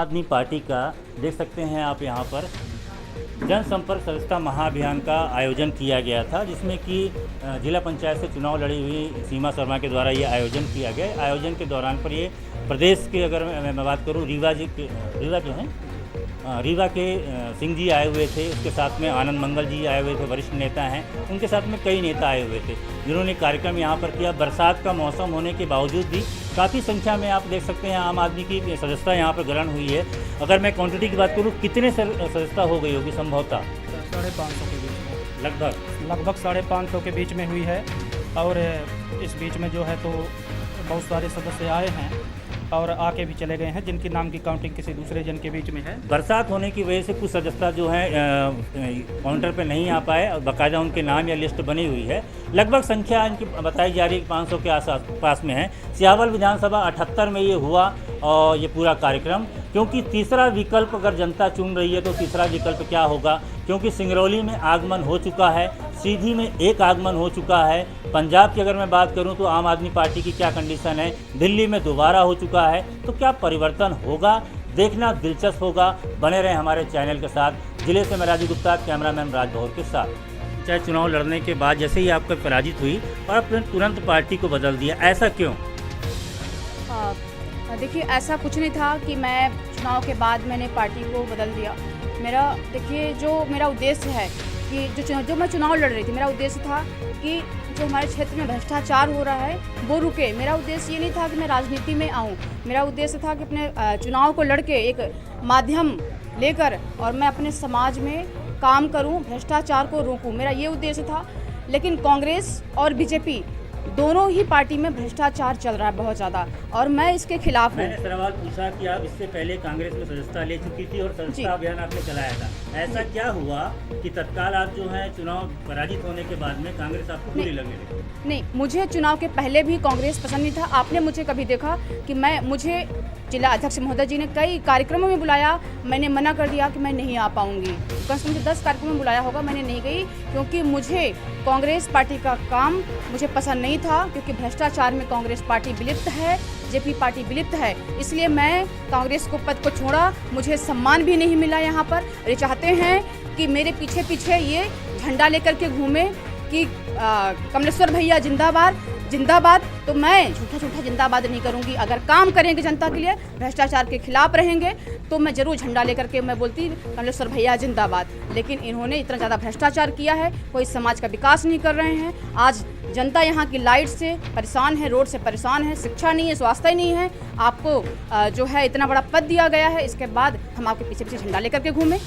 आदमी पार्टी का देख सकते हैं आप यहाँ पर जनसंपर्क सदस्यता महाअभियान का आयोजन किया गया था, जिसमें कि जिला पंचायत से चुनाव लड़ी हुई सीमा शर्मा के द्वारा ये आयोजन किया गया। आयोजन के दौरान पर ये प्रदेश के अगर मैं बात करूँ रीवा के सिंह जी आए हुए थे, उसके साथ में आनंद मंगल जी आए हुए थे, वरिष्ठ नेता हैं, उनके साथ में कई नेता आए हुए थे जिन्होंने कार्यक्रम यहाँ पर किया। बरसात का मौसम होने के बावजूद भी काफ़ी संख्या में आप देख सकते हैं आम आदमी की सदस्यता यहाँ पर ग्रहण हुई है। अगर मैं क्वांटिटी की बात करूँ, कितने सदस्यता हो गई होगी संभवतः? 550 के बीच में लगभग 550 के बीच में हुई है। और इस बीच में जो है तो बहुत सारे सदस्य आए हैं और आके भी चले गए हैं, जिनके नाम की काउंटिंग किसी दूसरे जन के बीच में है। बरसात होने की वजह से कुछ सदस्यता जो है काउंटर पे नहीं आ पाए और बाकायदा उनके नाम या लिस्ट बनी हुई है। लगभग संख्या इनकी बताई जा रही है 500 के आसपास में है। सियावल विधानसभा 78 में ये हुआ और ये पूरा कार्यक्रम, क्योंकि तीसरा विकल्प अगर जनता चुन रही है तो तीसरा विकल्प क्या होगा, क्योंकि सिंगरौली में आगमन हो चुका है, सीधी में एक आगमन हो चुका है। पंजाब की अगर मैं बात करूं तो आम आदमी पार्टी की क्या कंडीशन है, दिल्ली में दोबारा हो चुका है, तो क्या परिवर्तन होगा, देखना दिलचस्प होगा। बने रहें हमारे चैनल के साथ। जिले से मैं राजू गुप्ता, कैमरामैन राज भौर के साथ। चाहे चुनाव लड़ने के बाद जैसे ही आपका पराजित हुई और आपने तुरंत पार्टी को बदल दिया, ऐसा क्यों? देखिए, ऐसा कुछ नहीं था कि मैं चुनाव के बाद मैंने पार्टी को बदल दिया। देखिए जो मेरा उद्देश्य है कि जो मैं चुनाव लड़ रही थी, मेरा उद्देश्य था कि जो हमारे क्षेत्र में भ्रष्टाचार हो रहा है वो रुके। मेरा उद्देश्य ये नहीं था कि मैं राजनीति में आऊँ। मेरा उद्देश्य था कि अपने चुनाव को लड़के एक माध्यम लेकर और मैं अपने समाज में काम करूँ, भ्रष्टाचार को रोकूँ, मेरा ये उद्देश्य था। लेकिन कांग्रेस और बीजेपी दोनों ही पार्टी में भ्रष्टाचार चल रहा है बहुत ज़्यादा, और मैं इसके खिलाफ हूँ। मैंने सवाल पूछा कि आप इससे पहले कांग्रेस में सदस्यता ले चुकी थी और सदस्यता अभियान आपने चलाया था, ऐसा क्या हुआ कि तत्काल आप जो है चुनाव पराजित होने के बाद में कांग्रेस आपको बुरी लगने लगी? नहीं, मुझे चुनाव के पहले भी कांग्रेस पसंद नहीं था। आपने मुझे कभी देखा कि मुझे जिला अध्यक्ष महोदय जी ने कई कार्यक्रमों में बुलाया, मैंने मना कर दिया कि मैं नहीं आ पाऊंगी। कम से कम 10 कार्यक्रमों में बुलाया होगा, मैंने नहीं गई, क्योंकि मुझे कांग्रेस पार्टी का काम मुझे पसंद नहीं था, क्योंकि भ्रष्टाचार में कांग्रेस पार्टी विलिप्त है, जेपी पार्टी विलिप्त है। इसलिए मैं कांग्रेस को पद को छोड़ा। मुझे सम्मान भी नहीं मिला यहाँ पर। ये चाहते हैं कि मेरे पीछे पीछे ये झंडा लेकर के घूमे कि कमलेश्वर भैया जिंदाबाद जिंदाबाद, तो मैं झूठा जिंदाबाद नहीं करूंगी। अगर काम करेंगे जनता के लिए, भ्रष्टाचार के खिलाफ रहेंगे, तो मैं जरूर झंडा लेकर के मैं बोलती कमलेश्वर भैया जिंदाबाद। लेकिन इन्होंने इतना ज़्यादा भ्रष्टाचार किया है, कोई समाज का विकास नहीं कर रहे हैं। आज जनता यहाँ की लाइट से परेशान है, रोड से परेशान है, शिक्षा नहीं है, स्वास्थ्य नहीं है। आपको जो है इतना बड़ा पद दिया गया है, इसके बाद हम आपके पीछे पीछे झंडा लेकर के घूमें।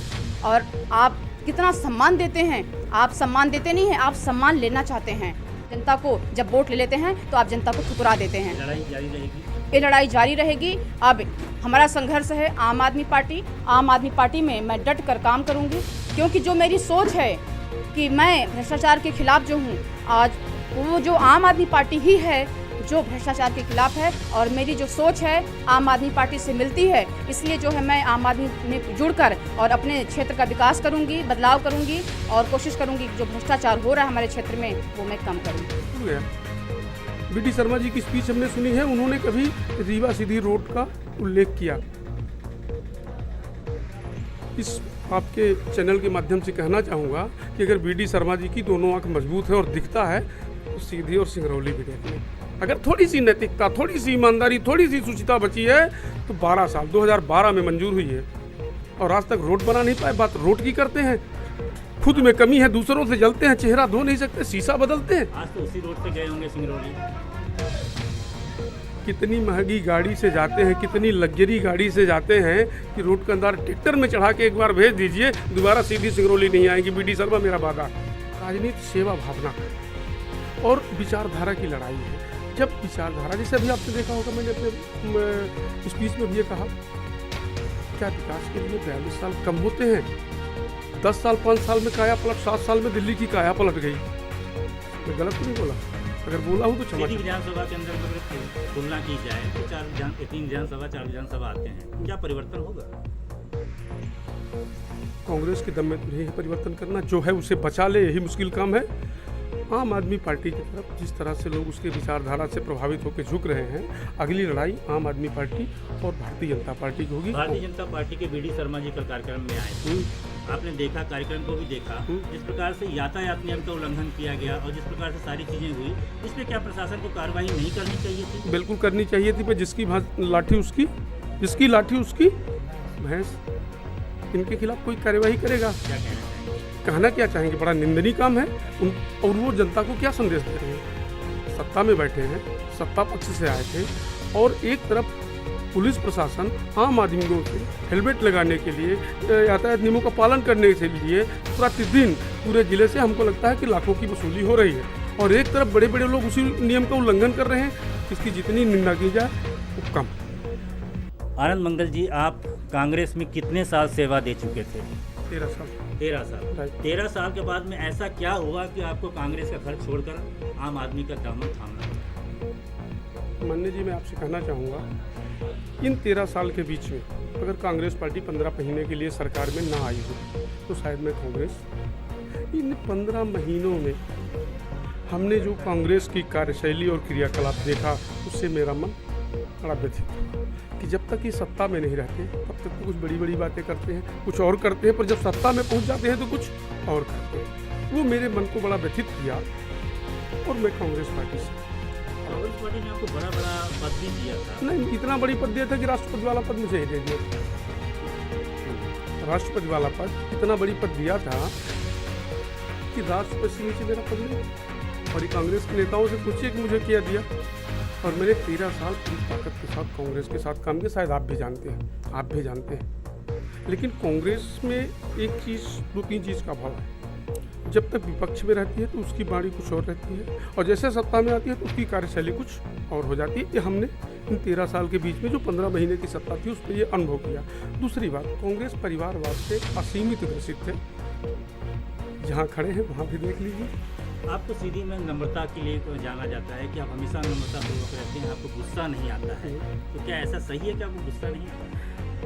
और आप कितना सम्मान देते हैं, आप सम्मान देते नहीं हैं, आप सम्मान लेना चाहते हैं। जनता को जब वोट ले लेते हैं तो आप जनता को ठुकरा देते हैं। लड़ाई जारी रहेगी, ये लड़ाई जारी रहेगी। अब हमारा संघर्ष है आम आदमी पार्टी में मैं डट कर काम करूंगी, क्योंकि जो मेरी सोच है कि मैं भ्रष्टाचार के खिलाफ जो हूँ, आज वो जो आम आदमी पार्टी ही है जो भ्रष्टाचार के खिलाफ है, और मेरी जो सोच है आम आदमी पार्टी से मिलती है। इसलिए जो है मैं आम आदमी में जुड़कर और अपने क्षेत्र का विकास करूंगी, बदलाव करूंगी और कोशिश करूंगी जो भ्रष्टाचार हो रहा है हमारे क्षेत्र में वो मैं कम करूंगी। बीडी शर्मा जी की स्पीच हमने सुनी है, उन्होंने कभी रीवा सीधी रोड का उल्लेख किया। इस आपके चैनल के माध्यम से कहना चाहूँगा कि अगर बीडी शर्मा जी की दोनों आंख मजबूत है और दिखता है तो सीधी और सिंगरौली भी देख लें। अगर थोड़ी सी नैतिकता, थोड़ी सी ईमानदारी, थोड़ी सी शुचिता बची है तो 12 साल 2012 में मंजूर हुई है और आज तक रोड बना नहीं पाए। बात रोड की करते हैं, खुद में कमी है, दूसरों से जलते हैं, चेहरा धो नहीं सकते, शीशा बदलते हैं। आज तो उसी रोड से गए होंगे सिंगरौली। कितनी महंगी गाड़ी से जाते हैं, कितनी लग्जरी गाड़ी से जाते हैं कि रोड के अंदर ट्रैक्टर में चढ़ा के एक बार भेज दीजिए, दोबारा सीधी सिंगरौली नहीं आएगी। बीडी शर्मा मेरा वादा। राजनीति सेवा भावना और विचारधारा की लड़ाई है। जब विचारधारा, जैसे अभी आपने देखा होगा, मैंने अपने स्पीच में भी ये कहा, क्या विकास के लिए 42 साल कम होते हैं? 10 साल 5 साल में काया पलट, 7 साल में दिल्ली की काया पलट गई। मैं गलत तो नहीं बोला? अगर बोला हूँ तो क्षमा। विधानसभा के अंदर अगर तुलना की जाए तो 3 विधानसभा 4 विधानसभा आते हैं, क्या परिवर्तन होगा? कांग्रेस के दम में तो नहीं है परिवर्तन करना, जो है उसे बचा ले, यही मुश्किल काम है। आम आदमी पार्टी की तरफ जिस तरह से लोग उसके विचारधारा से प्रभावित होकर झुक रहे हैं, अगली लड़ाई आम आदमी पार्टी और भारतीय जनता पार्टी की होगी। भारतीय जनता पार्टी के बीडी शर्मा जी कल कार्यक्रम में आए थे, आपने देखा, कार्यक्रम को भी देखा, जिस प्रकार से यातायात नियम का उल्लंघन किया गया और जिस प्रकार से सारी चीज़ें हुई, इस पर क्या प्रशासन को कार्रवाई नहीं करनी चाहिए थी? बिल्कुल करनी चाहिए थी, पर जिसकी लाठी उसकी, जिसकी लाठी उसकी भैंस। इनके खिलाफ कोई कार्यवाही करेगा? क्या कहना चाहिए? कहना क्या चाहेंगे? बड़ा निंदनीय काम है। और वो जनता को क्या संदेश दे रहे हैं? सत्ता में बैठे हैं, सत्ता पक्ष से आए थे, और एक तरफ पुलिस प्रशासन आम आदमियों से हेलमेट लगाने के लिए, यातायात नियमों का पालन करने के लिए प्रतिदिन पूरे जिले से हमको लगता है कि लाखों की वसूली हो रही है, और एक तरफ बड़े बड़े लोग उसी नियम का उल्लंघन कर रहे हैं। इसकी जितनी निंदा की जाए वो कम। आनंद मंगल जी, आप कांग्रेस में कितने साल सेवा दे चुके थे? 13 साल। 13 साल। 13 साल के बाद में ऐसा क्या हुआ कि आपको कांग्रेस का घर छोड़कर आम आदमी का दामन थामना पड़ा? मान्य जी, मैं आपसे कहना चाहूँगा, इन 13 साल के बीच में अगर कांग्रेस पार्टी 15 महीने के लिए सरकार में ना आई हो तो शायद मैं कांग्रेस, इन 15 महीनों में हमने जो कांग्रेस की कार्यशैली और क्रियाकलाप देखा, उससे मेरा मन बड़ा व्यथित हुआ कि जब तक ये सत्ता में नहीं रहते तब तक तो कुछ बड़ी बड़ी बातें करते हैं, कुछ और करते हैं, पर जब सत्ता में पहुंच जाते हैं तो कुछ और करते हैं। वो मेरे मन को बड़ा व्यथित किया और मैं कांग्रेस पार्टी से। कांग्रेस पार्टी ने आपको बड़ा पद भी दिया था। नहीं, इतना बड़ी पद दिया था कि राष्ट्रपति वाला पद मुझे ही दे दिया। राष्ट्रपति वाला पद, इतना बड़ी पद दिया था कि राष्ट्रपति से नीचे मेरा पद नहीं। और ये कांग्रेस के नेताओं से पूछिए कि मुझे क्या दिया। और मैंने 13 साल पूरी ताकत के साथ कांग्रेस के साथ काम किया, शायद आप भी जानते हैं, आप भी जानते हैं। लेकिन कांग्रेस में एक चीज़, 2-3 चीज़ का अभाव है। जब तक विपक्ष में रहती है तो उसकी बाणी कुछ और रहती है, और जैसे सत्ता में आती है तो उसकी कार्यशैली कुछ और हो जाती है। ये हमने इन 13 साल के बीच में जो 15 महीने की सत्ता थी उस पर ये अनुभव किया। दूसरी बात, कांग्रेस परिवारवाद से असीमित ग्रसित थे। जहाँ खड़े हैं वहाँ भी देख लीजिए। आपको सीधी में नम्रता के लिए जाना जाता है कि आप हमेशा नम्रतापूर्वक रहते हैं, आपको गुस्सा नहीं आता है, तो क्या ऐसा सही है कि आपको गुस्सा नहीं आता है?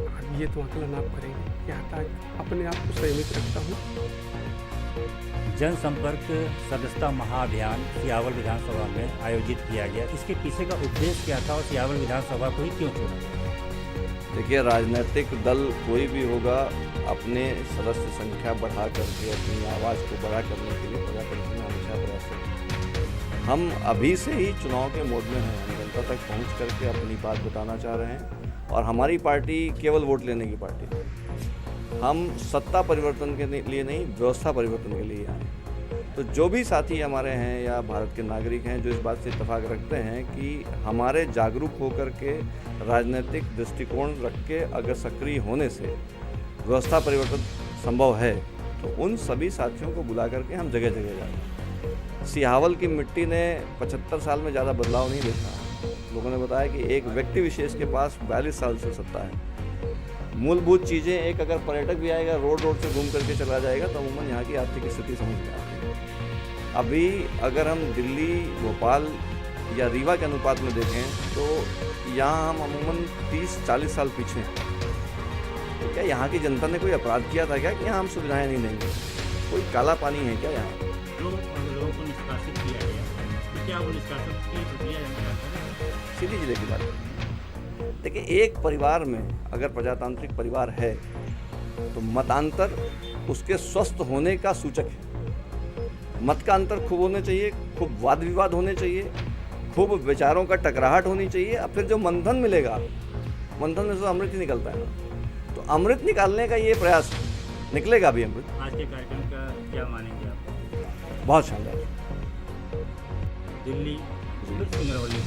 अब ये तो आकलन आप करेंगे, क्या आता है? अपने आप को संयमित रखता हूँ। जनसंपर्क सदस्यता महाअभियान सियावल विधानसभा में आयोजित किया गया, इसके पीछे का उद्देश्य क्या था और सियावल विधानसभा को ही क्यों चुना? देखिए, राजनीतिक दल कोई भी होगा, अपने सदस्य संख्या बढ़ा करके अपनी आवाज़ को बड़ा करने के लिए प्रजातंत्र में हमेशा प्रयास करते हैं। हम अभी से ही चुनाव के मोड में हैं, हम जनता तक पहुंच करके अपनी बात बताना चाह रहे हैं, और हमारी पार्टी केवल वोट लेने की पार्टी है। हम सत्ता परिवर्तन के लिए नहीं, व्यवस्था परिवर्तन के लिए आए। तो जो भी साथी हमारे हैं या भारत के नागरिक हैं जो इस बात से इत्तेफाक रखते हैं कि हमारे जागरूक होकर के राजनीतिक दृष्टिकोण रख के अगर सक्रिय होने से व्यवस्था परिवर्तन संभव है, तो उन सभी साथियों को बुला करके हम जगह जगह जाते हैं। सियावल की मिट्टी ने 75 साल में ज़्यादा बदलाव नहीं देखा। लोगों ने बताया कि एक व्यक्ति विशेष के पास 42 साल से सत्ता है। मूलभूत चीज़ें, एक अगर पर्यटक भी आएगा रोड से घूम करके चला जाएगा तो अमूमन यहाँ की आर्थिक स्थिति समझ में आती है। अभी अगर हम दिल्ली, भोपाल या रीवा के अनुपात में देखें तो यहाँ हम अमूमन 30-40 साल पीछे हैं। तो क्या यहाँ की जनता ने कोई अपराध किया था क्या कि यहाँ हम सुविधाएं नहीं देंगे? कोई काला पानी है क्या यहाँ? लोगों को निष्कासित किया गया, तो क्या वो निष्कासित की प्रक्रिया सीधी जिले की बात है। देखिए, एक परिवार में अगर प्रजातांत्रिक परिवार है तो मतांतर उसके स्वस्थ होने का सूचक है। मत का अंतर खूब होने चाहिए, खूब वाद विवाद होने चाहिए, खूब विचारों का टकराहट होनी चाहिए, और फिर जो मंथन मिलेगा, मंथन में से अमृत ही निकलता है ना, तो अमृत निकालने का ये प्रयास निकलेगा भी अमृत। आज के कार्यक्रम का क्या मानेंगे आप? बहुत शानदार। दिल्ली सिंगरौली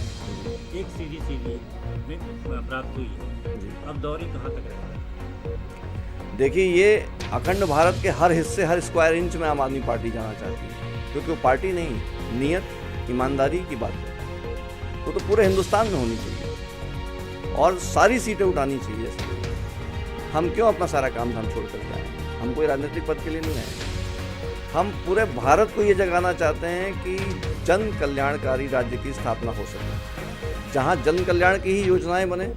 एक सीधी में प्राप्त हुई है, अब दौरी कहाँ तक रहेगा? देखिए, ये अखंड भारत के हर हिस्से, हर स्क्वायर इंच में आम आदमी पार्टी जाना चाहती है, क्योंकि वो पार्टी नहीं, नियत, ईमानदारी की बात है। वो तो पूरे हिंदुस्तान में होनी चाहिए और सारी सीटें उठानी चाहिए। हम क्यों अपना सारा काम धाम छोड़ कर जाएं? हम कोई राजनीतिक पद के लिए नहीं आए। हम पूरे भारत को ये जगाना चाहते हैं कि जन कल्याणकारी राज्य की स्थापना हो सके, जहाँ जन कल्याण की ही योजनाएं बने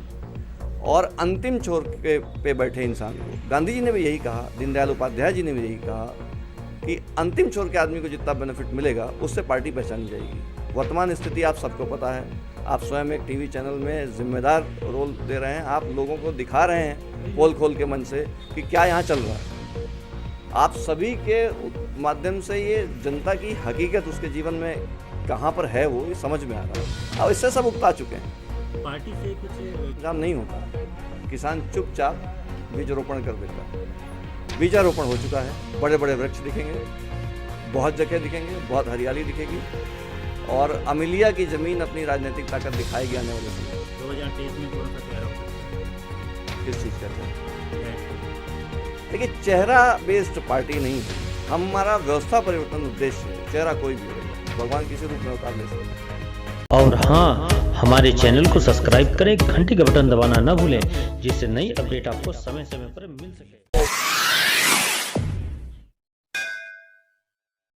और अंतिम छोर पे बैठे इंसान को। गांधी जी ने भी यही कहा, दीनदयाल उपाध्याय जी ने भी यही कहा कि अंतिम छोर के आदमी को जितना बेनिफिट मिलेगा उससे पार्टी पहचानी जाएगी। वर्तमान स्थिति आप सबको पता है, आप स्वयं एक टीवी चैनल में जिम्मेदार रोल दे रहे हैं, आप लोगों को दिखा रहे हैं पोल खोल के मन से कि क्या यहाँ चल रहा है। आप सभी के माध्यम से ये जनता की हकीकत उसके जीवन में कहाँ पर है वो ये समझ में आ रहा है। अब इससे सब उगता चुके हैं। पार्टी से कुछ इंतजाम नहीं होता, किसान चुपचाप बीज रोपण कर देता है। बीजारोपण हो चुका है, बड़े बड़े वृक्ष दिखेंगे, बहुत जगह दिखेंगे, बहुत हरियाली दिखेगी और अमिलिया की जमीन अपनी राजनीतिक ताकत दिखाएगी आने वाले समय। 2023 में कौन सा चेहरा होगा? किस चीज़ का चेहरा? देखिए, चेहरा बेस्ड पार्टी नहीं है, हमारा व्यवस्था परिवर्तन उद्देश्य है। चेहरा कोई भी हो, भगवान किसी रूप में उतार ले सकता है। और हाँ, हमारे चैनल को सब्सक्राइब करें, घंटी का बटन दबाना न भूलें, जिससे नई अपडेट आपको समय समय पर मिल सके।